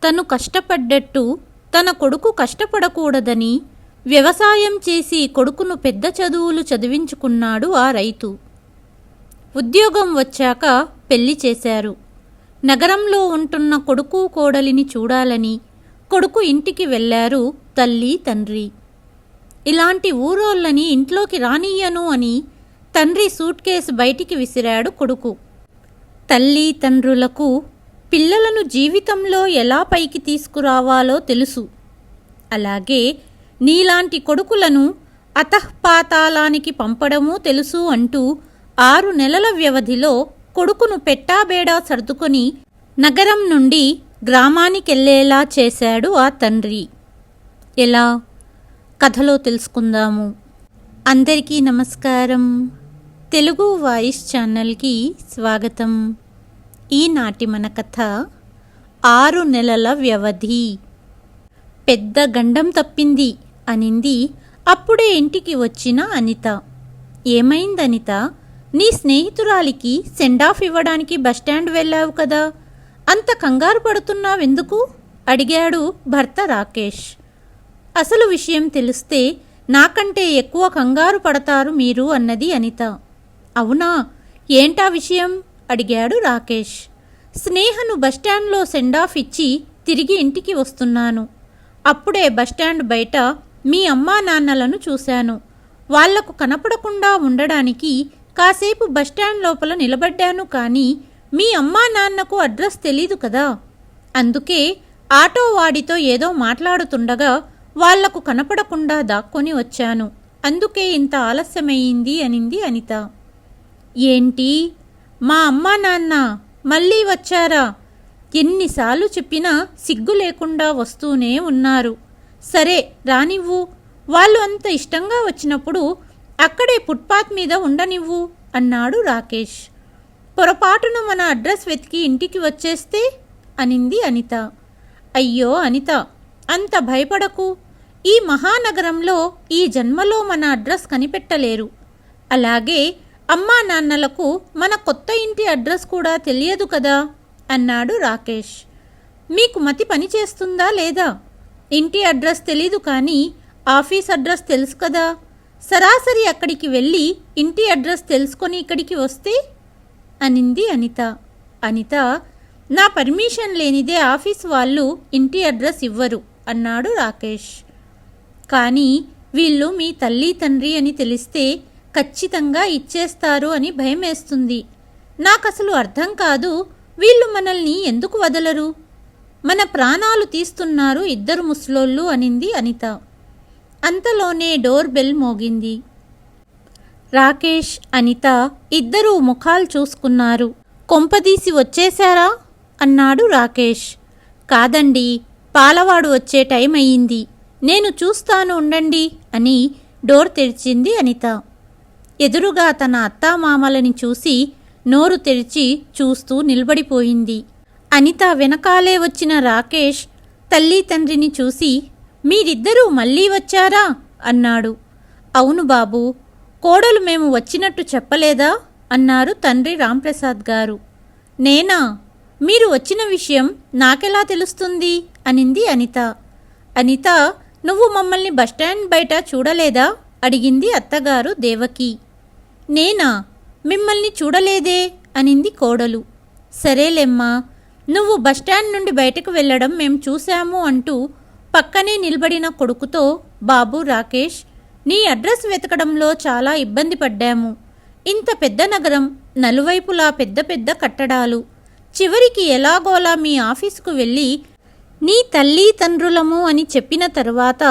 తను కష్టపడ్డట్టు తన కొడుకు కష్టపడకూడదని వ్యవసాయం చేసి కొడుకును పెద్ద చదువులు చదివించుకున్నాడు ఆ రైతు. ఉద్యోగం వచ్చాక పెళ్లి చేశారు. నగరంలో ఉంటున్న కొడుకు కోడలిని చూడాలని కొడుకు ఇంటికి వెళ్ళారు తల్లి తండ్రి. ఇలాంటి ఊరోళ్ళని ఇంట్లోకి రానియ్యను అని తండ్రి సూట్ కేసు బయటికి విసిరాడు కొడుకు. తల్లి తండ్రులకు పిల్లలను జీవితంలో ఎలా పైకి తీసుకురావాలో తెలుసు. అలాగే నీలాంటి కొడుకులను అతఃపాతాళానికి పంపడమూ తెలుసు అంటూ 6 నెలల వ్యవధిలో కొడుకును పెట్టాబేడా సర్దుకొని నగరం నుండి గ్రామానికెళ్లేలా చేశాడు ఆ తండ్రి. ఎలా? కథలో తెలుసుకుందాము. అందరికీ నమస్కారం. తెలుగు వాయిస్ ఛానల్కి స్వాగతం. ఈనాటి మన కథ 6 నెలల వ్యవధి. పెద్ద గండం తప్పింది అనింది అప్పుడే ఇంటికి వచ్చిన అనిత. ఏమైంది అనిత? నీ స్నేహితురాలికి సెండాఫ్ ఇవ్వడానికి బస్టాండ్ వెళ్ళావు కదా, అంత కంగారు పడుతున్నావెందుకు? అడిగాడు భర్త రాకేష్. అసలు విషయం తెలిస్తే నాకంటే ఎక్కువ కంగారు పడతారు మీరు అన్నది అనిత. అవునా, ఏంటా విషయం? అడిగాడు రాకేష్. స్నేహను బస్టాండ్లో సెండాఫ్ ఇచ్చి తిరిగి ఇంటికి వస్తున్నాను. అప్పుడే బస్టాండ్ బయట మీ అమ్మా నాన్నలను చూశాను. వాళ్లకు కనపడకుండా ఉండడానికి కాసేపు బస్టాండ్ లోపల నిలబడ్డాను. కానీ మీ అమ్మా నాన్నకు అడ్రస్ తెలీదు కదా, అందుకే ఆటో వాడితో ఏదో మాట్లాడుతుండగా వాళ్లకు కనపడకుండా దాక్కొని వచ్చాను. అందుకే ఇంత ఆలస్యమయ్యింది అనింది అనిత. ఏంటి, మా అమ్మా నాన్న మళ్ళీ వచ్చారా? ఎన్నిసార్లు చెప్పినా సిగ్గు లేకుండా వస్తూనే ఉన్నారు. సరే రానివ్వు, వాళ్ళు అంత ఇష్టంగా వచ్చినప్పుడు అక్కడే ఫుట్పాత్ మీద ఉండనివ్వు అన్నాడు రాకేష్. పొరపాటున మన అడ్రస్ వెతికి ఇంటికి వచ్చేస్తే అనింది అనిత. అయ్యో అనిత, అంత భయపడకు. ఈ మహానగరంలో ఈ జన్మలో మన అడ్రస్ కనిపెట్టలేరు. అలాగే అమ్మా నాన్నలకు మన కొత్త ఇంటి అడ్రస్ కూడా తెలియదు కదా అన్నాడు రాకేష్. మీకు మతి పని చేస్తుందా లేదా? ఇంటి అడ్రస్ తెలీదు కానీ ఆఫీస్ అడ్రస్ తెలుసు కదా. సరాసరి అక్కడికి వెళ్ళి ఇంటి అడ్రస్ తెలుసుకొని ఇక్కడికి వస్తే అనింది అనిత. అనిత, నా పర్మిషన్ లేనిదే ఆఫీస్ వాళ్ళు ఇంటి అడ్రస్ ఇవ్వరు అన్నాడు రాకేష్. కానీ వీళ్ళు మీ తల్లి తండ్రి అని తెలిస్తే ఖచ్చితంగా ఇచ్చేస్తారు అని భయమేస్తుంది. నాకసలు అర్థం కాదు, వీళ్ళు మనల్ని ఎందుకు వదలరు? మన ప్రాణాలు తీస్తున్నారు ఇద్దరు ముసలోళ్ళు అనింది అనిత. అంతలోనే డోర్ బెల్ మోగింది. రాకేష్, అనిత ఇద్దరూ ముఖాలు చూసుకున్నారు. కొంపదీసి వచ్చేశారా అన్నాడు రాకేష్. కాదండి, పాలవాడు వచ్చే టైం అయ్యింది, నేను చూస్తాను ఉండండి అని డోర్ తెరిచింది అనిత. ఎదురుగా తన అత్తామామలని చూసి నోరు తెరిచి చూస్తూ నిలబడిపోయింది. అనిత వెనకాలే వచ్చిన రాకేష్ తల్లి తండ్రిని చూసి, మీరిద్దరూ మళ్ళీ వచ్చారా అన్నాడు. అవును బాబు, కోడలు మేము వచ్చినట్టు చెప్పలేదా అన్నారు తండ్రి రాంప్రసాద్ గారు. నేనా? మీరు వచ్చిన విషయం నాకెలా తెలుస్తుంది అనింది అనిత. అనిత, నువ్వు మమ్మల్ని బస్టాండ్ బయట చూడలేదా అడిగింది అత్తగారు దేవకి. నేనా? మిమ్మల్ని చూడలేదే అనింది కోడలు. సరేలేమ్మా, నువ్వు బస్టాండ్ నుండి బయటకు వెళ్ళడం మేం చూశాము అంటూ పక్కనే నిలబడిన కొడుకుతో, బాబు రాకేష్, నీ అడ్రస్ వెతకడంలో చాలా ఇబ్బంది పడ్డాము. ఇంత పెద్ద నగరం, నలువైపులా పెద్ద పెద్ద కట్టడాలు, చివరికి ఎలాగోలా మీ ఆఫీసుకు వెళ్ళి నీ తల్లి తండ్రులము అని చెప్పిన తర్వాత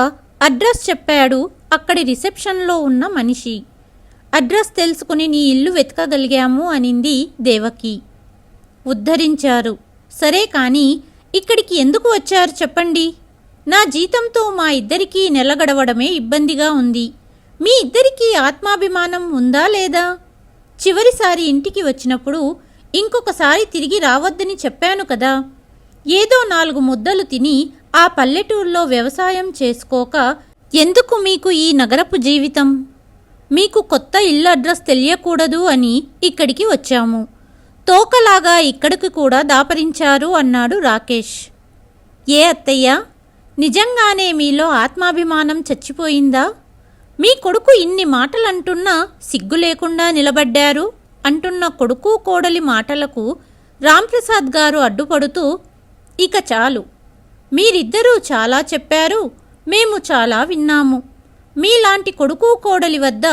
అడ్రస్ చెప్పాడు అక్కడి రిసెప్షన్లో ఉన్న మనిషి. అడ్రస్ తెలుసుకుని నీ ఇల్లు వెతకగలిగాము అనింది దేవకి. ఉద్ధరించారు. సరే కానీ ఇక్కడికి ఎందుకు వచ్చారు చెప్పండి? నా జీతంతో మా ఇద్దరికీ నెల గడవడమే ఇబ్బందిగా ఉంది. మీ ఇద్దరికీ ఆత్మాభిమానం ఉందా లేదా? చివరిసారి ఇంటికి వచ్చినప్పుడు ఇంకొకసారి తిరిగి రావద్దని చెప్పాను కదా. ఏదో 4 ముద్దలు తిని ఆ పల్లెటూరులో వ్యవసాయం చేసుకోక ఎందుకు మీకు ఈ నగరపు జీవితం? మీకు కొత్త ఇల్లు అడ్రస్ తెలియకూడదు అని ఇక్కడికి వచ్చాము. తోకలాగా ఇక్కడికి కూడా దాపరించారు అన్నాడు రాకేష్. ఏ అత్తయ్య, నిజంగానే మీలో ఆత్మాభిమానం చచ్చిపోయిందా? మీ కొడుకు ఇన్ని మాటలంటున్నా సిగ్గు లేకుండా నిలబడ్డారు అంటున్న కొడుకు కోడలి మాటలకు రాంప్రసాద్ గారు అడ్డుపడుతూ, ఇక చాలు, మీరిద్దరూ చాలా చెప్పారు, మేము చాలా విన్నాము. మీలాంటి కొడుకు కోడలి వద్ద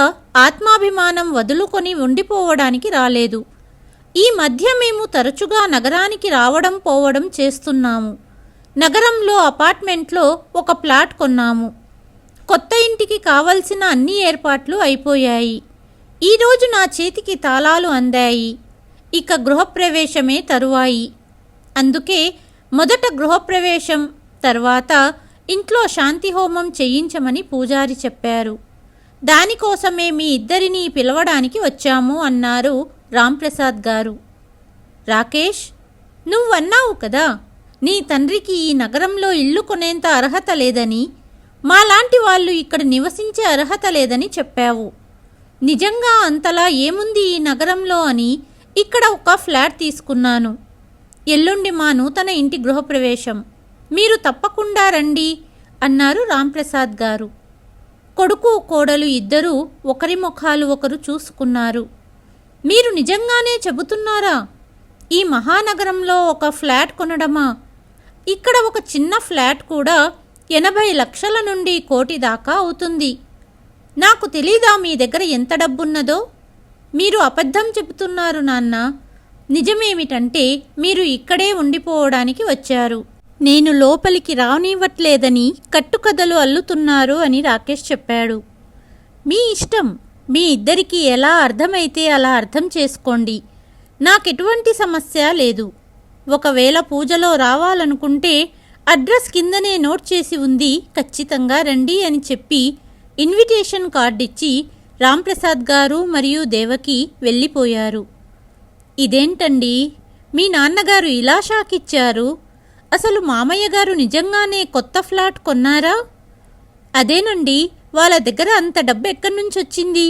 ఆత్మాభిమానం వదులుకొని ఉండిపోవడానికి రాలేదు. ఈ మధ్య మేము తరచుగా నగరానికి రావడం పోవడం చేస్తున్నాము. నగరంలో అపార్ట్మెంట్లో ఒక ప్లాట్ కొన్నాము. కొత్త ఇంటికి కావలసిన అన్ని ఏర్పాట్లు అయిపోయాయి. ఈరోజు నా చేతికి తాళాలు అందాయి. ఇక గృహప్రవేశమే తరువాయి. అందుకే మొదట గృహప్రవేశం, తర్వాత ఇంట్లో శాంతి హోమం చేయించమని పూజారి చెప్పారు. దానికోసమే మీ ఇద్దరినీ పిలవడానికి వచ్చాము అన్నారు రాంప్రసాద్ గారు. రాకేష్, నువ్వన్నావు కదా, నీ తండ్రికి ఈ నగరంలో ఇల్లు కొనేంత అర్హత లేదని, మాలాంటి వాళ్ళు ఇక్కడ నివసించే అర్హత లేదని చెప్పావు. నిజంగా అంతలా ఏముంది ఈ నగరంలో అని ఇక్కడ ఒక ఫ్లాట్ తీసుకున్నాను. ఎల్లుండి మా నూతన ఇంటి గృహప్రవేశం, మీరు తప్పకుండా రండి అన్నారు రాంప్రసాద్ గారు. కొడుకు కోడలు ఇద్దరూ ఒకరి ముఖాలు ఒకరు చూసుకున్నారు. మీరు నిజంగానే చెబుతున్నారా? ఈ మహానగరంలో ఒక ఫ్లాట్ కొనడమా? ఇక్కడ ఒక చిన్న ఫ్లాట్ కూడా 80 లక్షల నుండి 1 కోటి దాకా అవుతుంది. నాకు తెలీదా మీ దగ్గర ఎంత డబ్బున్నదో? మీరు అబద్ధం చెబుతున్నారు నాన్న. నిజమేమిటంటే మీరు ఇక్కడే ఉండిపోవడానికి వచ్చారు. నేను లోపలికి రానివ్వట్లేదని కట్టుకథలు అల్లుతున్నారు అని రాకేష్ చెప్పాడు. మీ ఇష్టం, మీ ఇద్దరికీ ఎలా అర్థమైతే అలా అర్థం చేసుకోండి. నాకెటువంటి సమస్య లేదు. ఒకవేళ పూజలో రావాలనుకుంటే అడ్రస్ కిందనే నోట్ చేసి ఉంది, ఖచ్చితంగా రండి అని చెప్పి ఇన్విటేషన్ కార్డు ఇచ్చి రాంప్రసాద్ గారు మరియు దేవకి వెళ్ళిపోయారు. ఇదేంటండి, మీ నాన్నగారు ఇలా షాకిచ్చారు? అసలు మామయ్య గారు నిజంగానే కొత్త ఫ్లాట్ కొన్నారా? అదేనండి, వాళ్ళ దగ్గర అంత డబ్బు ఎక్కడి నుంచి వచ్చింది?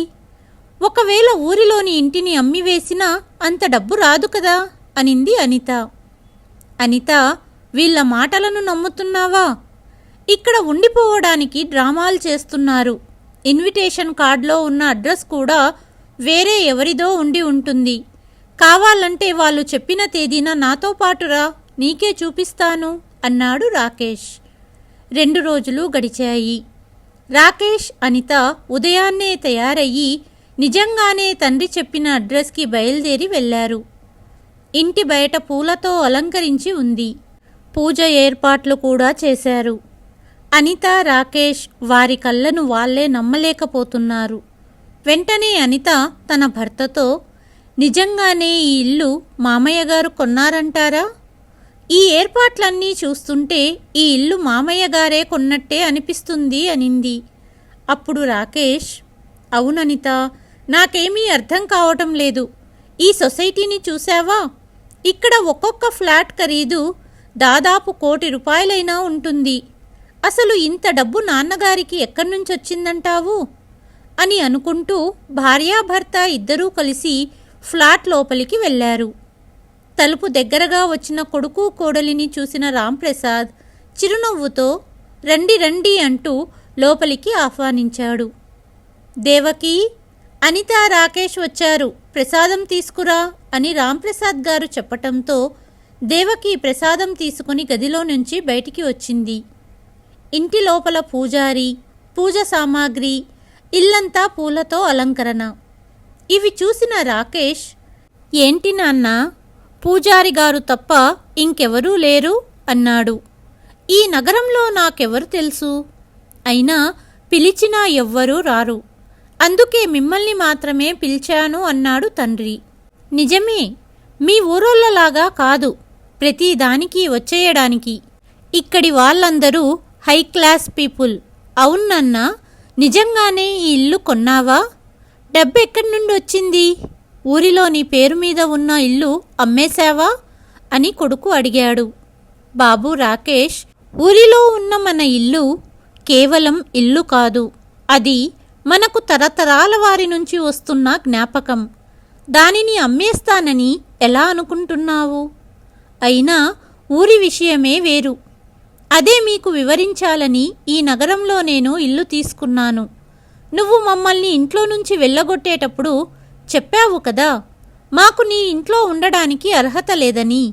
ఒకవేళ ఊరిలోని ఇంటిని అమ్మివేసినా అంత డబ్బు రాదు కదా అనింది అనిత. అనిత, వీళ్ళ మాటలను నమ్ముతున్నావా? ఇక్కడ ఉండిపోవడానికి డ్రామాలు చేస్తున్నారు. ఇన్విటేషన్ కార్డులో ఉన్న అడ్రస్ కూడా వేరే ఎవరిదో ఉండి ఉంటుంది. కావాలంటే వాళ్ళు చెప్పిన తేదీన నాతో పాటురా, నీకే చూపిస్తాను అన్నాడు రాకేష్. 2 రోజులు గడిచాయి. రాకేష్, అనిత ఉదయాన్నే తయారయ్యి నిజంగానే తండ్రి చెప్పిన అడ్రస్కి బయలుదేరి వెళ్లారు. ఇంటి బయట పూలతో అలంకరించి ఉంది. పూజ ఏర్పాట్లు కూడా చేశారు. అనిత, రాకేష్ వారి కళ్ళను వాళ్లే నమ్మలేకపోతున్నారు. వెంటనే అనిత తన భర్తతో, నిజంగానే ఈ ఇల్లు మామయ్య గారు కొన్నారంటారా? ఈ ఏర్పాట్లన్నీ చూస్తుంటే ఈ ఇల్లు మామయ్య గారే కొన్నట్టే అనిపిస్తుంది అనింది. అప్పుడు రాకేష్, అవుననిత, నాకేమీ అర్థం కావటం లేదు. ఈ సొసైటీని చూసావా? ఇక్కడ ఒక్కొక్క ఫ్లాట్ ఖరీదు దాదాపు 1 కోటి రూపాయలైనా ఉంటుంది. అసలు ఇంత డబ్బు నాన్నగారికి ఎక్కడి నుంచి వచ్చిందంటావు అని అనుకుంటూ భార్యాభర్త ఇద్దరూ కలిసి ఫ్లాట్ లోపలికి వెళ్లారు. తలుపు దగ్గరగా వచ్చిన కొడుకు కోడలిని చూసిన రాంప్రసాద్ చిరునవ్వుతో రండి రండి అంటూ లోపలికి ఆహ్వానించాడు. దేవకి, అనిత, రాకేష్ వచ్చారు, ప్రసాదం తీసుకురా అని రాంప్రసాద్ గారు చెప్పటంతో దేవకి ప్రసాదం తీసుకుని గదిలో నుంచి బయటికి వచ్చింది. ఇంటి లోపల పూజారి, పూజ సామాగ్రి, ఇల్లంతా పూలతో అలంకరణ. ఇవి చూసిన రాకేష్, ఏంటి నాన్న, పూజారి గారు తప్ప ఇంకెవరూ లేరు అన్నాడు. ఈ నగరంలో నాకెవరు తెలుసు? అయినా పిలిచినా ఎవ్వరూ రారు. అందుకే మిమ్మల్ని మాత్రమే పిలిచాను అన్నాడు తండ్రి. నిజమే, మీ ఊరోళ్ళలాగా కాదు ప్రతిదానికి వచ్చేయడానికి. ఇక్కడి వాళ్ళందరూ హై క్లాస్ పీపుల్. అవునన్నా, నిజంగానే ఈ ఇల్లు కొన్నావా? డబ్బు ఎక్కడి నుండి వచ్చింది? ఊరిలో నీ పేరు మీద ఉన్న ఇల్లు అమ్మేశావా అని కొడుకు అడిగాడు. బాబు రాకేష్, ఊరిలో ఉన్న మన ఇల్లు కేవలం ఇల్లు కాదు, అది మనకు తరతరాల వారి నుంచి వస్తున్న జ్ఞాపకం. దానిని అమ్మేస్తానని ఎలా అనుకుంటున్నావు? అయినా ఊరి విషయమే వేరు. అదే మీకు వివరించాలని ఈ నగరంలో నేను ఇల్లు తీసుకున్నాను. నువ్వు మమ్మల్ని ఇంట్లో నుంచి వెళ్ళగొట్టేటప్పుడు చెప్పావు కదా, మాకు నీ ఇంట్లో ఉండడానికి అర్హత లేదని.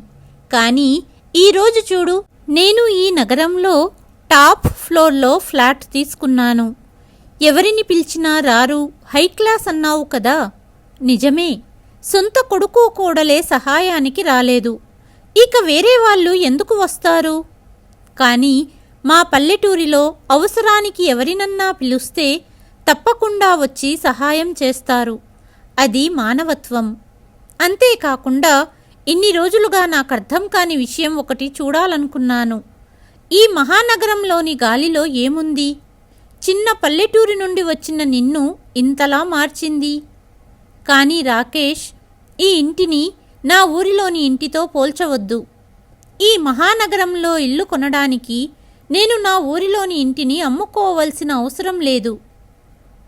కానీ ఈరోజు చూడు, నేను ఈ నగరంలో టాప్ ఫ్లోర్లో ఫ్లాట్ తీసుకున్నాను. ఎవరిని పిలిచినా రారు, హై క్లాస్ అన్నావు కదా. నిజమే, సొంత కొడుకు కోడలే సహాయానికి రాలేదు, ఇక వేరే వాళ్ళు ఎందుకు వస్తారు? కానీ మా పల్లెటూరిలో అవసరానికి ఎవరినన్నా పిలుస్తే తప్పకుండా వచ్చి సహాయం చేస్తారు. అది మానవత్వం. అంతేకాకుండా ఇన్ని రోజులుగా నాకర్థం కాని విషయం ఒకటి చూడాలనుకున్నాను. ఈ మహానగరంలోని గాలిలో ఏముంది? చిన్న పల్లెటూరి నుండి వచ్చిన నిన్ను ఇంతలా మార్చింది. కానీ రాకేష్, ఈ ఇంటిని నా ఊరిలోని ఇంటితో పోల్చవద్దు. ఈ మహానగరంలో ఇల్లు కొనడానికి నేను నా ఊరిలోని ఇంటిని అమ్ముకోవలసిన అవసరం లేదు.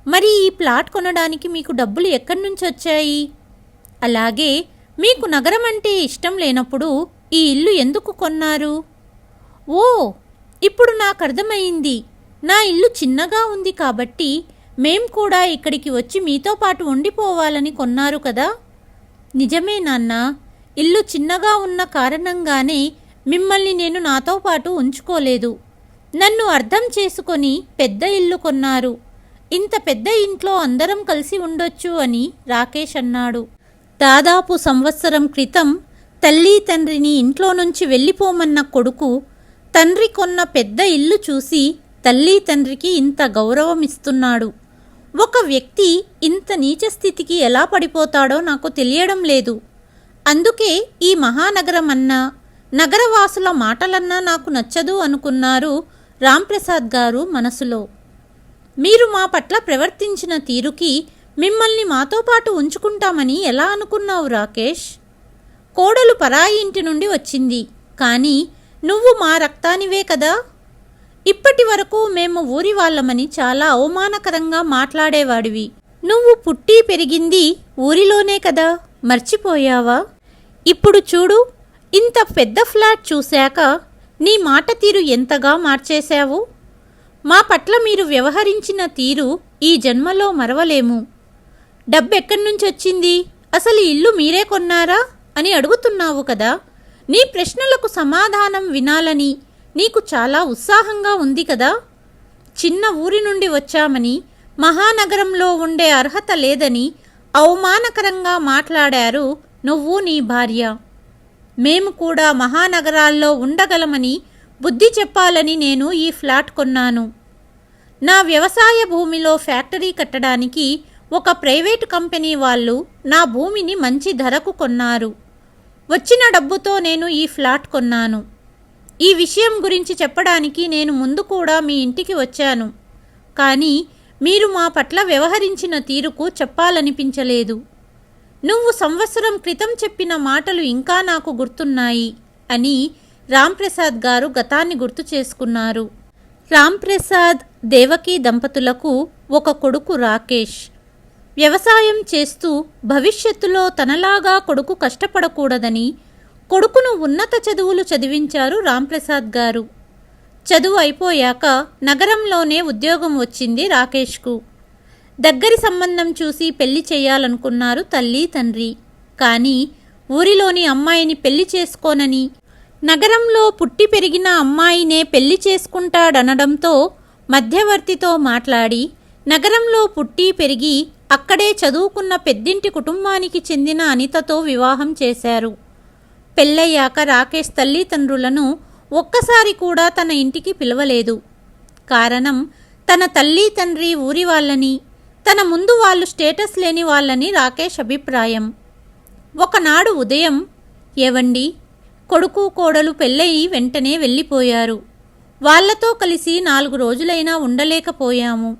మరి ఈ ప్లాట్ కొనడానికి మీకు డబ్బులు ఎక్కడి నుంచి వచ్చాయి? అలాగే మీకు నగరం అంటే ఇష్టం లేనప్పుడు ఈ ఇల్లు ఎందుకు కొన్నారు? ఓ, ఇప్పుడు నాకు అర్థమైంది. నా ఇల్లు చిన్నగా ఉంది కాబట్టి మేం కూడా ఇక్కడికి వచ్చి మీతో పాటు ఉండిపోవాలని కొన్నారు కదా. నిజమే నాన్న, ఇల్లు చిన్నగా ఉన్న కారణంగానే మిమ్మల్ని నేను నాతో పాటు ఉంచుకోలేదు. నన్ను అర్థం చేసుకొని పెద్ద ఇల్లు కొన్నారు. ఇంత పెద్ద ఇంట్లో అందరం కలిసి ఉండొచ్చు అని రాకేష్ అన్నాడు. దాదాపు సంవత్సరం క్రితం తల్లి తండ్రిని ఇంట్లో నుంచి వెళ్ళిపోమన్న కొడుకు తండ్రి కొన్న పెద్ద ఇల్లు చూసి తల్లి తండ్రికి ఇంత గౌరవం ఇస్తున్నాడు. ఒక వ్యక్తి ఇంత నీచ స్థితికి ఎలా పడిపోతాడో నాకు తెలియడం లేదు. అందుకే ఈ మహానగరం అన్నా, నగరవాసుల మాటలన్నా నాకు నచ్చదు అనుకున్నారు రాంప్రసాద్ గారు మనసులో. మీరు మా పట్ల ప్రవర్తించిన తీరుకి మిమ్మల్ని మాతో పాటు ఉంచుకుంటామని ఎలా అనుకున్నావు రాకేష్? కోడలు పరాయి ఇంటి నుండి వచ్చింది, కానీ నువ్వు మా రక్తానివే కదా. ఇప్పటి వరకు మేము ఊరి వాళ్ళమని చాలా అవమానకరంగా మాట్లాడేవాడివి. నువ్వు పుట్టి పెరిగింది ఊరిలోనే కదా, మర్చిపోయావా? ఇప్పుడు చూడు, ఇంత పెద్ద ఫ్లాట్ చూశాక నీ మాట తీరు ఎంతగా మార్చేశావు. మా పట్ల మీరు వ్యవహరించిన తీరు ఈ జన్మలో మరవలేము. డబ్బెక్కడి నుంచి వచ్చింది? అసలు ఇల్లు మీరే కొన్నారా అని అడుగుతున్నావు కదా. నీ ప్రశ్నలకు సమాధానం వినాలని నీకు చాలా ఉత్సాహంగా ఉంది కదా. చిన్న ఊరి నుండి వచ్చామని, మహానగరంలో ఉండే అర్హత లేదని అవమానకరంగా మాట్లాడారు నువ్వు నీ భార్య. మేము కూడా మహానగరాల్లో ఉండగలమని బుద్ధి చెప్పాలని నేను ఈ ఫ్లాట్ కొన్నాను. నా వ్యవసాయ భూమిలో ఫ్యాక్టరీ కట్టడానికి ఒక ప్రైవేటు కంపెనీ వాళ్ళు నా భూమిని మంచి ధరకు కొన్నారు. వచ్చిన డబ్బుతో నేను ఈ ఫ్లాట్ కొన్నాను. ఈ విషయం గురించి చెప్పడానికి నేను ముందు కూడా మీ ఇంటికి వచ్చాను. కానీ మీరు మా పట్ల వ్యవహరించిన తీరుకు చెప్పాలనిపించలేదు. నువ్వు సంవత్సరం క్రితం చెప్పిన మాటలు ఇంకా నాకు గుర్తున్నాయి అని రాంప్రసాద్ గారు గతాన్ని గుర్తు చేసుకున్నారు. రాంప్రసాద్, దేవకి దంపతులకు ఒక కొడుకు రాకేష్. వ్యవసాయం చేస్తూ భవిష్యత్తులో తనలాగా కొడుకు కష్టపడకూడదని కొడుకును ఉన్నత చదువులు చదివించారు రాంప్రసాద్ గారు. చదువు అయిపోయాక నగరంలోనే ఉద్యోగం వచ్చింది రాకేష్కు. దగ్గరి సంబంధం చూసి పెళ్లి చేయాలనుకున్నారు తల్లి తండ్రి. కానీ ఊరిలోని అమ్మాయిని పెళ్లి చేసుకోనని, నగరంలో పుట్టి పెరిగిన అమ్మాయినే పెళ్లి చేసుకుంటాడనడంతో మధ్యవర్తితో మాట్లాడి నగరంలో పుట్టి పెరిగి అక్కడే చదువుకున్న పెద్దింటి కుటుంబానికి చెందిన అనితతో వివాహం చేశారు. పెళ్ళయ్యాక రాకేష్ తల్లిదండ్రులను ఒక్కసారి కూడా తన ఇంటికి పిలవలేదు. కారణం, తన తల్లి తండ్రి ఊరి వాళ్ళని, తన ముందు వాళ్ళు స్టేటస్ లేని వాళ్ళని రాకేష్ అభిప్రాయం. ఒకనాడు ఉదయం, ఏవండి, కొడుకు కోడలు పెళ్ళయి వెంటనే వెళ్ళిపోయారు. వాళ్లతో కలిసి 4 రోజులైనా ఉండలేకపోయాము.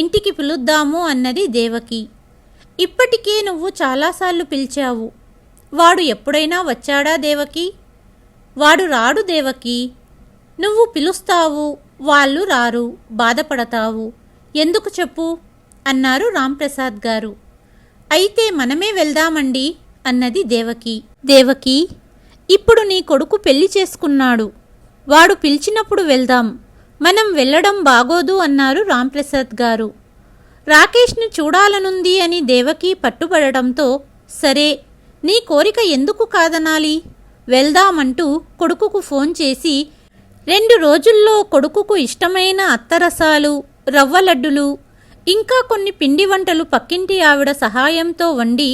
ఇంటికి పిలుద్దాము అన్నది దేవకి. ఇప్పటికే నువ్వు చాలాసార్లు పిలిచావు. వాడు ఎప్పుడైనా వచ్చాడా దేవకి? వాడు రాడు దేవకి. నువ్వు పిలుస్తావు, వాళ్ళు రారు, బాధపడతావు. ఎందుకు చెప్పు అన్నారు రాంప్రసాద్ గారు. అయితే మనమే వెళ్దామండి అన్నది దేవకి. దేవకి, ఇప్పుడు నీ కొడుకు పెళ్లి చేసుకున్నాడు. వాడు పిలిచినప్పుడు వెళ్దాం, మనం వెళ్ళడం బాగోదు అన్నారు రాంప్రసాద్ గారు. రాకేష్ని చూడాలనుంది అని దేవకి పట్టుబడడంతో, సరే నీ కోరిక ఎందుకు కాదనాలి, వెళ్దామంటూ కొడుకుకు ఫోన్ చేసి 2 రోజుల్లో కొడుకుకు ఇష్టమైన అత్తరసాలు, రవ్వ లడ్డులు, ఇంకా కొన్ని పిండి వంటలు పక్కింటి ఆవిడ సహాయంతో వండి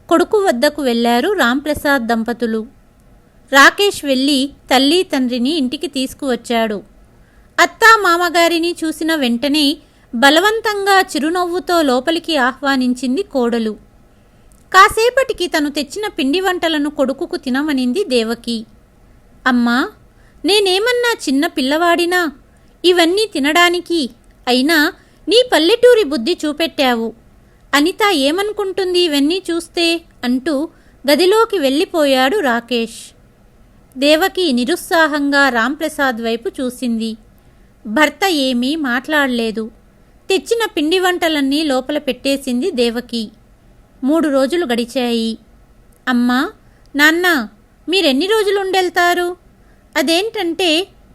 కొడుకు వద్దకు వెళ్లారు రాంప్రసాద్ దంపతులు. రాకేష్ వెళ్ళి తల్లి తండ్రిని ఇంటికి తీసుకువచ్చాడు. అత్తా మామగారిని చూసిన వెంటనే బలవంతంగా చిరునవ్వుతో లోపలికి ఆహ్వానించింది కోడలు. కాసేపటికి తను తెచ్చిన పిండి వంటలను కొడుకుకు తినమనింది దేవకి. అమ్మా, నేనేమన్నా చిన్న పిల్లవాడినా ఇవన్నీ తినడానికి? అయినా నీ పల్లెటూరి బుద్ధి చూపెట్టావు. అనిత ఏమనుకుంటుంది ఇవన్నీ చూస్తే అంటూ గదిలోకి వెళ్ళిపోయాడు రాకేష్. దేవకి నిరుత్సాహంగా రాంప్రసాద్ వైపు చూసింది. భర్త ఏమీ మాట్లాడలేదు. తెచ్చిన పిండి వంటలన్నీ లోపల పెట్టేసింది దేవకి. 3 రోజులు గడిచాయి. అమ్మా, నాన్న, మీరెన్ని రోజులుండెళ్తారు? అదేంటంటే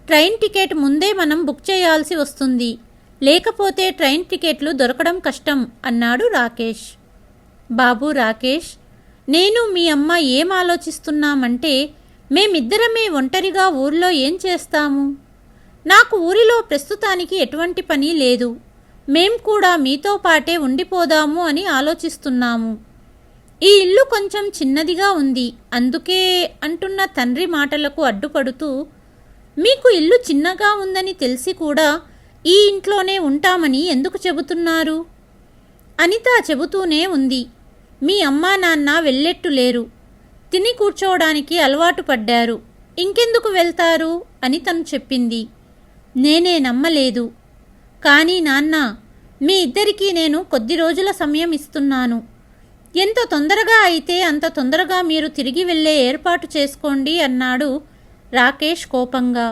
ట్రైన్ టికెట్ ముందే మనం బుక్ చేయాల్సి వస్తుంది, లేకపోతే ట్రైన్ టికెట్లు దొరకడం కష్టం అన్నాడు రాకేష్. బాబు రాకేష్, నేను మీ అమ్మ ఏం ఆలోచిస్తున్నామంటే మేమిద్దరమే ఒంటరిగా ఊర్లో ఏం చేస్తాము? నాకు ఊరిలో ప్రస్తుతానికి ఎటువంటి పని లేదు. మేం కూడా మీతో పాటే ఉండిపోదాము అని ఆలోచిస్తున్నాము. ఈ ఇల్లు కొంచెం చిన్నదిగా ఉంది, అందుకే అంటున్న తండ్రి మాటలకు అడ్డుపడుతూ, మీకు ఇల్లు చిన్నగా ఉందని తెలిసి కూడా ఈ ఇంట్లోనే ఉంటామని ఎందుకు చెబుతున్నారు? అనిత చెబుతూనే ఉంది. మీ అమ్మా నాన్న వెళ్ళెట్టు లేరు, తిని కూర్చోవడానికి అలవాటు పడ్డారు, ఇంకెందుకు వెళ్తారు అని తను చెప్పింది. నేనే నమ్మలేదు. కానీ నాన్న, మీ ఇద్దరికీ నేను కొద్ది రోజుల సమయం ఇస్తున్నాను. ఎంత తొందరగా అయితే అంత తొందరగా మీరు తిరిగి వెళ్ళే ఏర్పాటు చేసుకోండి అన్నాడు రాకేష్ కోపంగా.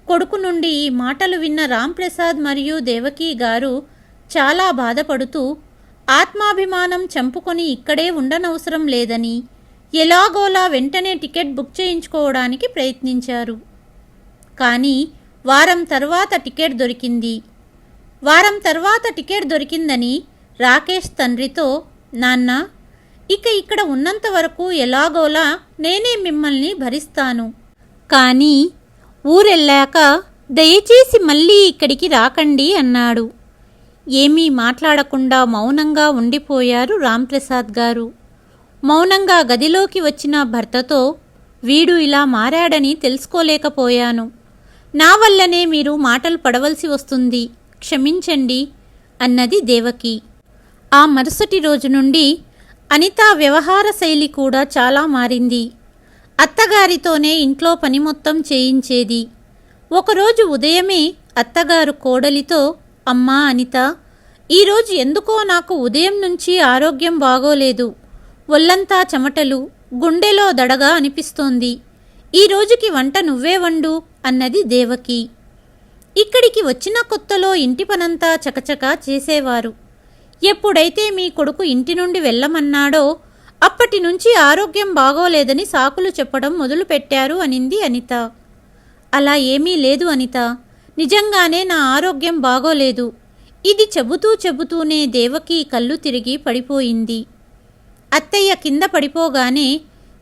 కొడుకు నుండి ఈ మాటలు విన్న రాంప్రసాద్ మరియు దేవకీ గారు చాలా బాధపడుతూ ఆత్మాభిమానం చంపుకొని ఇక్కడే ఉండనవసరం లేదని ఎలాగోలా వెంటనే టికెట్ బుక్ చేయించుకోవడానికి ప్రయత్నించారు. కానీ వారం తర్వాత టికెట్ దొరికిందని రాకేష్ తండ్రితో, నాన్న, ఇక ఇక్కడ ఉన్నంత వరకు ఎలాగోలా నేనే మిమ్మల్ని భరిస్తాను, కానీ ఊరెళ్ళాక దయచేసి మళ్ళీ ఇక్కడికి రాకండి అన్నాడు. ఏమీ మాట్లాడకుండా మౌనంగా ఉండిపోయారు రాంప్రసాద్ గారు. మౌనంగా గదిలోకి వచ్చిన భర్తతో, వీడు ఇలా మారాడని తెలుసుకోలేకపోయాను. నా వల్లనే మీరు మాటలు పడవలసి వస్తుంది, క్షమించండి అన్నది దేవకి. ఆ మరుసటి రోజు నుండి అనిత వ్యవహార శైలి కూడా చాలా మారింది. అత్తగారితోనే ఇంట్లో పని మొత్తం చేయించేది. ఒకరోజు ఉదయమే అత్తగారు కోడలితో, అమ్మా అనిత, ఈరోజు ఎందుకో నాకు ఉదయం నుంచి ఆరోగ్యం బాగోలేదు, ఒళ్ళంతా చెమటలు, గుండెలో దడగా అనిపిస్తోంది. ఈ రోజుకి వంట నువ్వే వండు అన్నది దేవకి. ఇక్కడికి వచ్చిన కొత్తలో ఇంటి పనంతా చకచకా చేసేవారు. ఎప్పుడైతే మీ కొడుకు ఇంటి నుండి వెళ్ళమన్నాడో అప్పటి నుంచి ఆరోగ్యం బాగోలేదని సాకులు చెప్పడం మొదలుపెట్టారు అనింది అనిత. అలా ఏమీ లేదు అనిత, నిజంగానే నా ఆరోగ్యం బాగోలేదు. ఇది చెబుతూనే దేవకి కళ్ళు తిరిగి పడిపోయింది. అత్తయ్య కింద పడిపోగానే,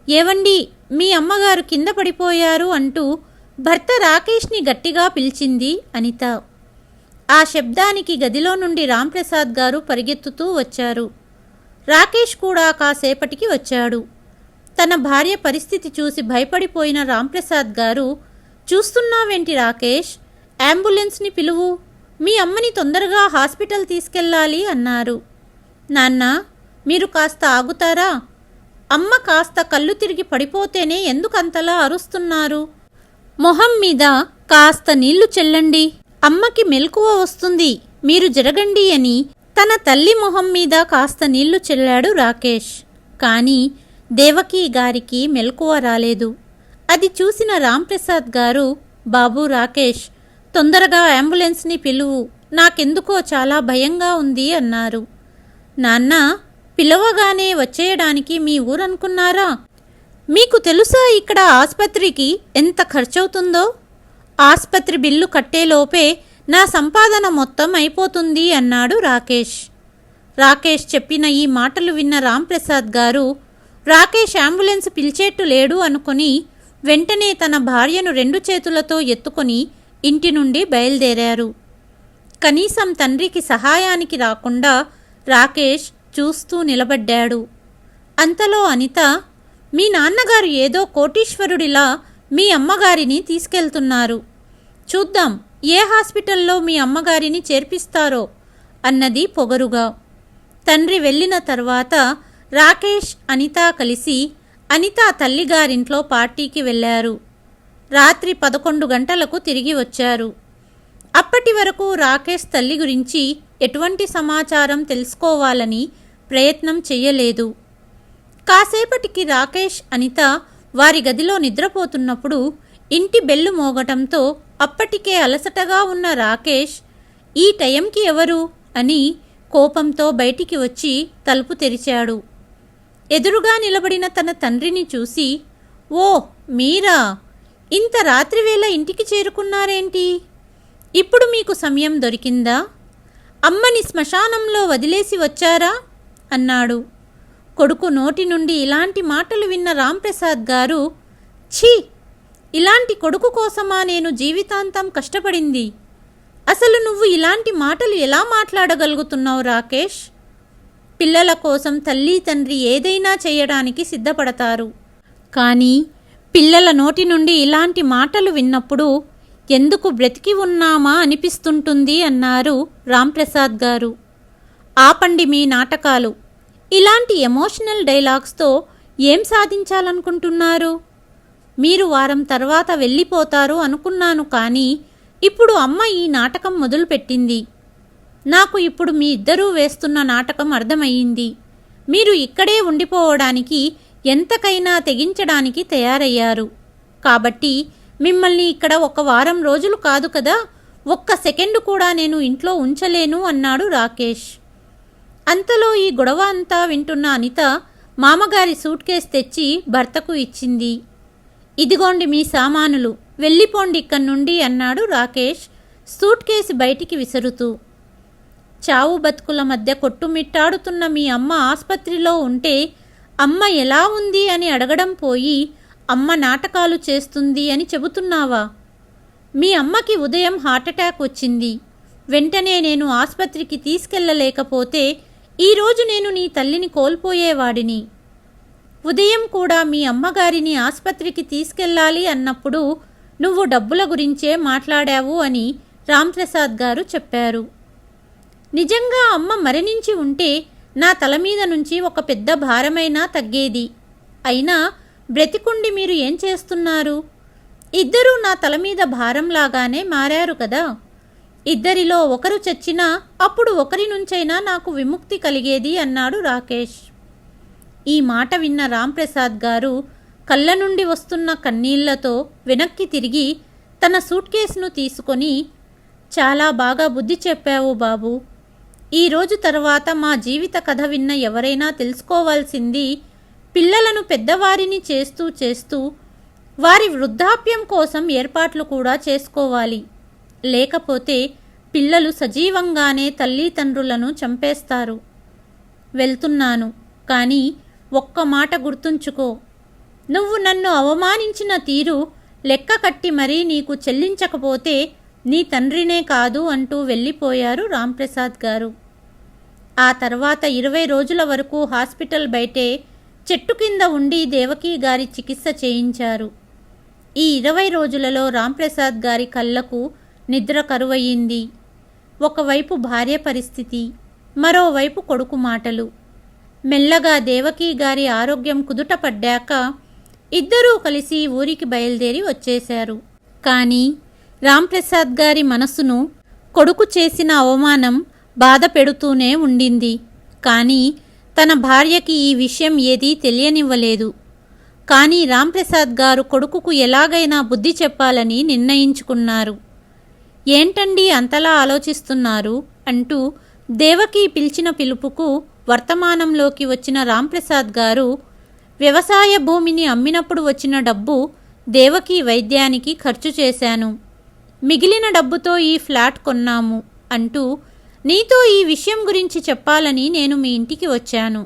ఏవండి, మీ అమ్మగారు కింద పడిపోయారు అంటూ భర్త రాకేష్ని గట్టిగా పిలిచింది అనిత. ఆ శబ్దానికి గదిలో నుండి రాంప్రసాద్ గారు పరిగెత్తుతూ వచ్చారు. రాకేష్ కూడా కాసేపటికి వచ్చాడు. తన భార్య పరిస్థితి చూసి భయపడిపోయిన రాంప్రసాద్ గారు, చూస్తున్నావేంటి రాకేష్, అంబులెన్స్ని పిలువు, మీ అమ్మని తొందరగా హాస్పిటల్ తీసుకెళ్ళాలి అన్నారు. నాన్న, మీరు కాస్త ఆగుతారా? అమ్మ కాస్త కళ్ళు తిరిగి పడిపోతేనే ఎందుకంతలా అరుస్తున్నారు? మొహం మీద కాస్త నీళ్లు చెల్లండి, అమ్మకి మెలకువ వస్తుంది, మీరు జరగండి అని తన తల్లి మొహం మీద కాస్త నీళ్లు చెల్లాడు రాకేష్. కానీ దేవకీ గారికి మెలకువ రాలేదు. అది చూసిన రాంప్రసాద్ గారు, బాబు రాకేష్, తొందరగా అంబులెన్స్ని పిలువు, నాకెందుకో చాలా భయంగా ఉంది అన్నారు. నాన్న, పిలవగానే వచ్చేయడానికి మీ ఊరనుకున్నారా? మీకు తెలుసా ఇక్కడ ఆసుపత్రికి ఎంత ఖర్చవుతుందో? ఆస్పత్రి బిల్లు కట్టేలోపే నా సంపాదన మొత్తం అయిపోతుంది అన్నాడు రాకేష్. రాకేష్ చెప్పిన ఈ మాటలు విన్న రాంప్రసాద్ గారు రాకేష్ అంబులెన్స్ పిలిచేట్టు లేడు అనుకుని వెంటనే తన భార్యను 2 చేతులతో ఎత్తుకొని ఇంటి నుండి బయలుదేరారు. కనీసం తండ్రికి సహాయానికి రాకుండా రాకేష్ చూస్తూ నిలబడ్డాడు. అంతలో అనిత, మీ నాన్నగారు ఏదో కోటీశ్వరుడిలా మీ అమ్మగారిని తీసుకెళ్తున్నారు. చూద్దాం ఏ హాస్పిటల్లో మీ అమ్మగారిని చేర్పిస్తారో అన్నది పొగరుగా. తండ్రి వెళ్ళిన తర్వాత రాకేష్, అనిత కలిసి అనిత తల్లిగారింట్లో పార్టీకి వెళ్ళారు. రాత్రి 11 గంటలకు తిరిగి వచ్చారు. అప్పటి వరకు రాకేష్ తల్లి గురించి ఎటువంటి సమాచారం తెలుసుకోవాలని ప్రయత్నం చెయ్యలేదు. కాసేపటికి రాకేష్, అనిత వారి గదిలో నిద్రపోతున్నప్పుడు ఇంటి బెల్లు మోగటంతో అప్పటికే అలసటగా ఉన్న రాకేష్, ఈ టైంకి ఎవరు అని కోపంతో బయటికి వచ్చి తలుపు తెరిచాడు. ఎదురుగా నిలబడిన తన తండ్రిని చూసి, ఓ మీరా, ఇంత రాత్రివేళ ఇంటికి చేరుకున్నారేంటి? ఇప్పుడు మీకు సమయం దొరికిందా? అమ్మని శ్మశానంలో వదిలేసి వచ్చారా అన్నాడు. కొడుకు నోటి నుండి ఇలాంటి మాటలు విన్న రాంప్రసాద్ గారు, ఛీ, ఇలాంటి కొడుకు కోసమా నేను జీవితాంతం కష్టపడింది? అసలు నువ్వు ఇలాంటి మాటలు ఎలా మాట్లాడగలుగుతున్నావు రాకేష్? పిల్లల కోసం తల్లి తండ్రి ఏదైనా చేయడానికి సిద్ధపడతారు. కానీ పిల్లల నోటి నుండి ఇలాంటి మాటలు విన్నప్పుడు ఎందుకు బ్రతికి ఉన్నామా అనిపిస్తుంటుంది అన్నారు రాంప్రసాద్ గారు. ఆపండి మీ నాటకాలు. ఇలాంటి ఎమోషనల్ డైలాగ్స్తో ఏం సాధించాలనుకుంటున్నారు? మీరు వారం తర్వాత వెళ్ళిపోతారు అనుకున్నాను, కానీ ఇప్పుడు అమ్మ ఈ నాటకం మొదలుపెట్టింది. నాకు ఇప్పుడు మీ ఇద్దరూ వేస్తున్న నాటకం అర్థమయ్యింది. మీరు ఇక్కడే ఉండిపోవడానికి ఎంతకైనా తెగించడానికి తయారయ్యారు. కాబట్టి మిమ్మల్ని ఇక్కడ 1 వారం రోజులు కాదు కదా, 1 సెకండు కూడా నేను ఇంట్లో ఉంచలేను అన్నాడు రాకేష్. అంతలో ఈ గొడవ అంతా వింటున్న అనిత మామగారి సూట్ కేస్ తెచ్చి భర్తకు ఇచ్చింది. ఇదిగోండి మీ సామానులు, వెళ్ళిపోండి ఇక్కడి నుండి అన్నాడు రాకేష్ సూట్ కేసు బయటికి విసురుతూ. చావు బతుకుల మధ్య కొట్టుమిట్టాడుతున్న మీ అమ్మ ఆస్పత్రిలో ఉంటే అమ్మ ఎలా ఉంది అని అడగడం పోయి అమ్మ నాటకాలు చేస్తుంది అని చెబుతున్నావా? మీ అమ్మకి ఉదయం హార్ట్అటాక్ వచ్చింది. వెంటనే నేను ఆస్పత్రికి తీసుకెళ్ళలేకపోతే ఈరోజు నేను నీ తల్లిని కోల్పోయేవాడిని. ఉదయం కూడా మీ అమ్మగారిని ఆస్పత్రికి తీసుకెళ్ళాలి అన్నప్పుడు నువ్వు డబ్బుల గురించే మాట్లాడావు అని రాంప్రసాద్ గారు చెప్పారు. నిజంగా అమ్మ మరణించి ఉంటే నా తల మీద నుంచి ఒక పెద్ద భారమైనా తగ్గేది. అయినా బ్రతికుండి మీరు ఏం చేస్తున్నారు? ఇద్దరూ నా తల మీద భారంలాగానే మారారు కదా. ఇద్దరిలో ఒకరు చచ్చినా అప్పుడు ఒకరి నుంచైనా నాకు విముక్తి కలిగేది అన్నాడు రాకేష్. ఈ మాట విన్న రాంప్రసాద్ గారు కళ్ళ నుండి వస్తున్న కన్నీళ్లతో వెనక్కి తిరిగి తన సూట్ కేసును తీసుకొని, చాలా బాగా బుద్ధి చెప్పావు బాబు. ఈరోజు తర్వాత మా జీవిత కథ విన్న ఎవరైనా తెలుసుకోవాల్సింది, పిల్లలను పెద్దవారిని చేస్తూ చేస్తూ వారి వృద్ధాప్యం కోసం ఏర్పాట్లు కూడా చేసుకోవాలి. లేకపోతే పిల్లలు సజీవంగానే తల్లిదండ్రులను చంపేస్తారు. వెళ్తున్నాను, కానీ ఒక్క మాట గుర్తుంచుకో. నువ్వు నన్ను అవమానించిన తీరు లెక్క కట్టి మరీ నీకు చెల్లించకపోతే నీ తండ్రినే కాదు అంటూ వెళ్ళిపోయారు రాంప్రసాద్ గారు. ఆ తర్వాత 20 రోజుల వరకు హాస్పిటల్ బయటే చెట్టు కింద ఉండి దేవకీ గారి చికిత్స చేయించారు. ఈ 20 రోజులలో రాంప్రసాద్ గారి కళ్ళకు నిద్ర కరువయ్యింది. ఒకవైపు భార్య పరిస్థితి, మరోవైపు కొడుకు మాటలు. మెల్లగా దేవకీ గారి ఆరోగ్యం కుదుటపడ్డాక ఇద్దరూ కలిసి ఊరికి బయలుదేరి వచ్చేశారు. కానీ రాంప్రసాద్ గారి మనసును కొడుకు చేసిన అవమానం బాధ పెడుతూనే ఉండింది. కానీ తన భార్యకి ఈ విషయం ఏదీ తెలియనివ్వలేదు. కానీ రాంప్రసాద్ గారు కొడుకుకు ఎలాగైనా బుద్ధి చెప్పాలని నిర్ణయించుకున్నారు. ఏంటండి అంతలా ఆలోచిస్తున్నారు అంటూ దేవకి పిలిచిన పిలుపుకు వర్తమానంలోకి వచ్చిన రాంప్రసాద్ గారు, వ్యవసాయ భూమిని అమ్మినప్పుడు వచ్చిన డబ్బు దేవకి వైద్యానికి ఖర్చు చేశాను. మిగిలిన డబ్బుతో ఈ ఫ్లాట్ కొన్నాము అంటూ నీతో ఈ విషయం గురించి చెప్పాలని నేను మీ ఇంటికి వచ్చాను.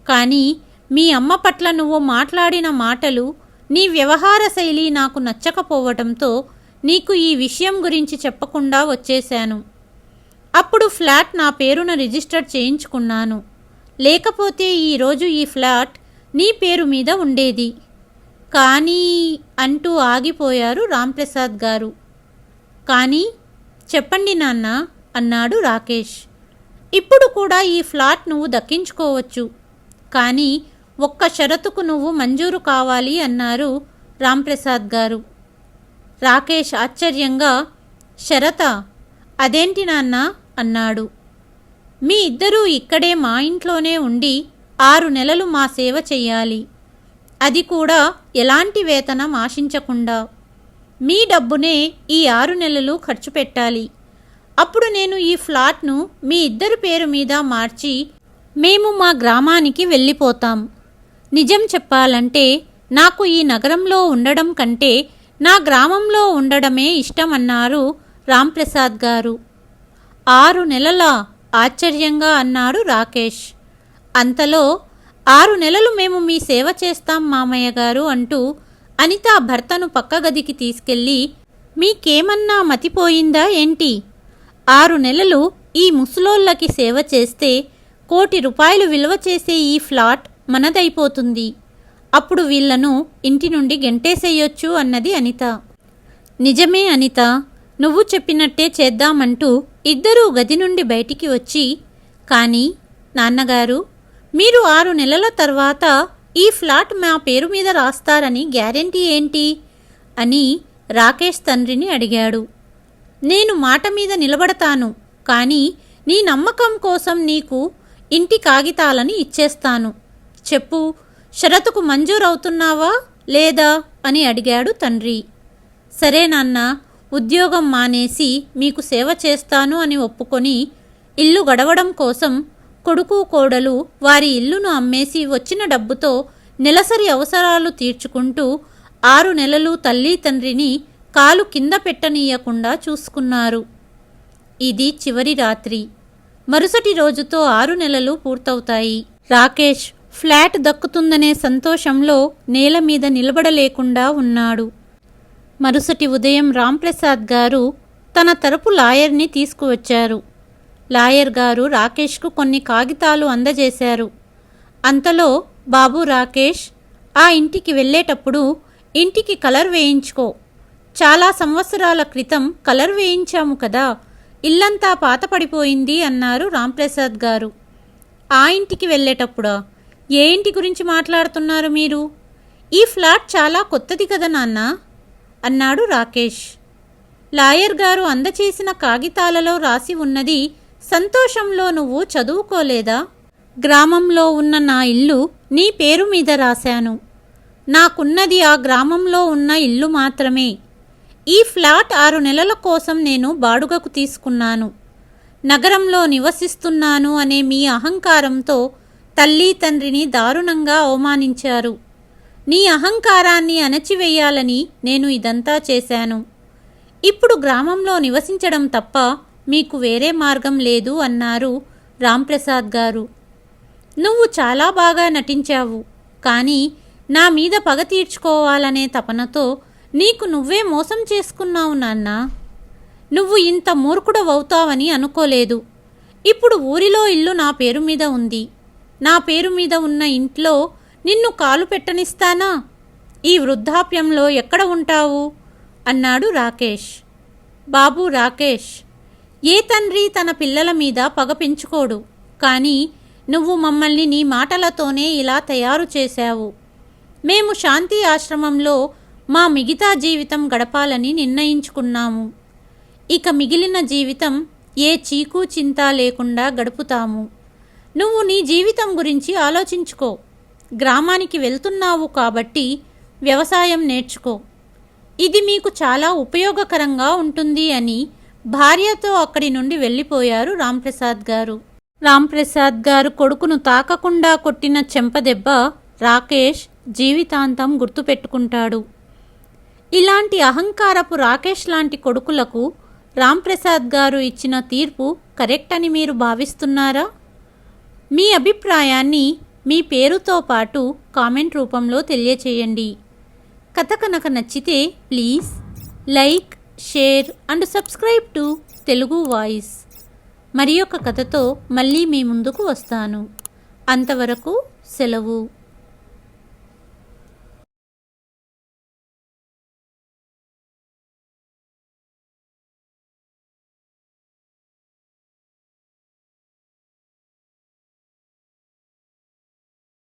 కానీ మీ అమ్మ పట్ల నువ్వు మాట్లాడిన మాటలు, నీ వ్యవహార శైలి నాకు నచ్చకపోవడంతో నీకు ఈ విషయం గురించి చెప్పకుండా వచ్చేశాను. అప్పుడు ఫ్లాట్ నా పేరున రిజిస్టర్ చేయించుకున్నాను. లేకపోతే ఈరోజు ఈ ఫ్లాట్ నీ పేరు మీద ఉండేది. కానీ అంటూ ఆగిపోయారు రాంప్రసాద్ గారు. కానీ చెప్పండి నాన్న అన్నాడు రాకేష్. ఇప్పుడు కూడా ఈ ఫ్లాట్ నువ్వు దక్కించుకోవచ్చు, కానీ ఒక్క షరతుకు నువ్వు మంజూరు కావాలి అన్నారు రాంప్రసాద్ గారు. రాకేష్ ఆశ్చర్యంగా షరతా? అదేంటి నాన్న అన్నాడు. మీ ఇద్దరూ ఇక్కడే మా ఇంట్లోనే ఉండి 6 నెలలు మా సేవ చెయ్యాలి. అది కూడా ఎలాంటి వేతనం ఆశించకుండా. మీ డబ్బునే ఈ 6 నెలలు ఖర్చు పెట్టాలి. అప్పుడు నేను ఈ ఫ్లాట్ను మీ ఇద్దరి పేరు మీద మార్చి మేము మా గ్రామానికి వెళ్ళిపోతాం. నిజం చెప్పాలంటే నాకు ఈ నగరంలో ఉండడం కంటే నా గ్రామంలో ఉండడమే ఇష్టమన్నారు రాంప్రసాద్ గారు. 6 నెలలా? ఆశ్చర్యంగా అన్నాడు రాకేష్. అంతలో 6 నెలలు మేము మీ సేవ చేస్తాం మామయ్య గారు అంటూ అనిత భర్తను పక్క గదికి తీసుకెళ్ళి, మీకేమన్నా మతిపోయిందా ఏంటి? 6 నెలలు ఈ ముసలోళ్ళకి సేవ చేస్తే ₹1 కోటి విలువ చేసే ఈ ఫ్లాట్ మనదైపోతుంది. అప్పుడు వీళ్లను ఇంటి నుండి గెంటేసేయొచ్చు అన్నది అనిత. నిజమే అనిత, నువ్వు చెప్పినట్టే చేద్దామంటూ ఇద్దరూ గది నుండి బయటికి వచ్చి, కానీ నాన్నగారు, మీరు 6 నెలల తర్వాత ఈ ఫ్లాట్ మా పేరు మీద రాస్తారని గ్యారెంటీ ఏంటి అని రాకేష్ తండ్రిని అడిగాడు. నేను మాట మీద నిలబడతాను, కానీ నీ నమ్మకం కోసం నీకు ఇంటి కాగితాలని ఇచ్చేస్తాను. చెప్పు, షరతుకు మంజూరవుతున్నావా లేదా అని అడిగాడు తండ్రి. సరే నాన్న, ఉద్యోగం మానేసి మీకు సేవ చేస్తాను అని ఒప్పుకొని ఇల్లు గడవడం కోసం కొడుకు కోడలు వారి ఇల్లును అమ్మేసి వచ్చిన డబ్బుతో నెలసరి అవసరాలు తీర్చుకుంటూ 6 నెలలు తల్లి తండ్రిని కాలు కింద పెట్టనీయకుండా చూసుకున్నారు. ఇది చివరి రాత్రి. మరుసటి రోజుతో 6 నెలలు పూర్తవుతాయి. రాకేష్ ఫ్లాట్ దక్కుతుందనే సంతోషంలో నేల మీద నిలబడలేకుండా ఉన్నాడు. మరుసటి ఉదయం రాంప్రసాద్ గారు తన తరపు లాయర్ని తీసుకువచ్చారు. లాయర్ గారు రాకేష్కు కొన్ని కాగితాలు అందజేశారు. అంతలో, బాబు రాకేష్, ఆ ఇంటికి వెళ్ళేటప్పుడు ఇంటికి కలర్ వేయించుకో. చాలా సంవత్సరాల క్రితం కలర్ వేయించాము కదా, ఇల్లంతా పాతపడిపోయింది అన్నారు రాంప్రసాద్ గారు. ఆ ఇంటికి వెళ్ళేటప్పుడా? ఏ ఇంటి గురించి మాట్లాడుతున్నారు మీరు? ఈ ఫ్లాట్ చాలా కొత్తది కదా నాన్న అన్నాడు రాకేష్. లాయర్ గారు అందచేసిన కాగితాలలో రాసి ఉన్నది సంతోషంలో నువ్వు చదువుకోలేదా? గ్రామంలో ఉన్న నా ఇల్లు నీ పేరు మీద రాశాను. నాకున్నది ఆ గ్రామంలో ఉన్న ఇల్లు మాత్రమే. ఈ ఫ్లాట్ 6 నెలల కోసం నేను బాడుగకు తీసుకున్నాను. నగరంలో నివసిస్తున్నాను అనే మీ అహంకారంతో తల్లి తండ్రిని దారుణంగా అవమానించారు. నీ అహంకారాన్ని అణచివేయాలని నేను ఇదంతా చేశాను. ఇప్పుడు గ్రామంలో నివసించడం తప్ప మీకు వేరే మార్గం లేదు అన్నారు రాంప్రసాద్ గారు. నువ్వు చాలా బాగా నటించావు, కానీ నా మీద పగ తీర్చుకోవాలనే తపనతో నీకు నువ్వే మోసం చేసుకున్నావు నాన్న. నువ్వు ఇంత మూర్ఖుడవవుతావని అనుకోలేదు. ఇప్పుడు ఊరిలో ఇల్లు నా పేరు మీద ఉంది. నా పేరు మీద ఉన్న ఇంట్లో నిన్ను కాలు పెట్టనిస్తానా? ఈ వృద్ధాప్యంలో ఎక్కడ ఉంటావు అన్నాడు రాకేష్. బాబు రాకేష్, ఏ తండ్రి తన పిల్లల మీద పగ పెంచుకోడు, కానీ నువ్వు మమ్మల్ని నీ మాటలతోనే ఇలా తయారు చేశావు. మేము శాంతి ఆశ్రమంలో మా మిగతా జీవితం గడపాలని నిర్ణయించుకున్నాము. ఇక మిగిలిన జీవితం ఏ చీకు చింత లేకుండా గడుపుతాము. నువ్వు నీ జీవితం గురించి ఆలోచించుకో. గ్రామానికి వెళ్తున్నావు కాబట్టి వ్యవసాయం నేర్చుకో. ఇది మీకు చాలా ఉపయోగకరంగా ఉంటుంది అని భార్యతో అక్కడి నుండి వెళ్ళిపోయారు రాంప్రసాద్ గారు. రాంప్రసాద్ గారు కొడుకును తాకకుండా కొట్టిన చెంపదెబ్బ రాకేష్ జీవితాంతం గుర్తుపెట్టుకుంటాడు. ఇలాంటి అహంకారపు రాకేష్ లాంటి కొడుకులకు రాంప్రసాద్ గారు ఇచ్చిన తీర్పు కరెక్ట్ అని మీరు భావిస్తున్నారా? మీ అభిప్రాయాన్ని మీ పేరుతో పాటు కామెంట్ రూపంలో తెలియచేయండి. కథ కనుక నచ్చితే please like, share and subscribe to Telugu voice. మరి ఒక కథతో మళ్ళీ మీ ముందుకు వస్తాను. అంతవరకు సెలవు.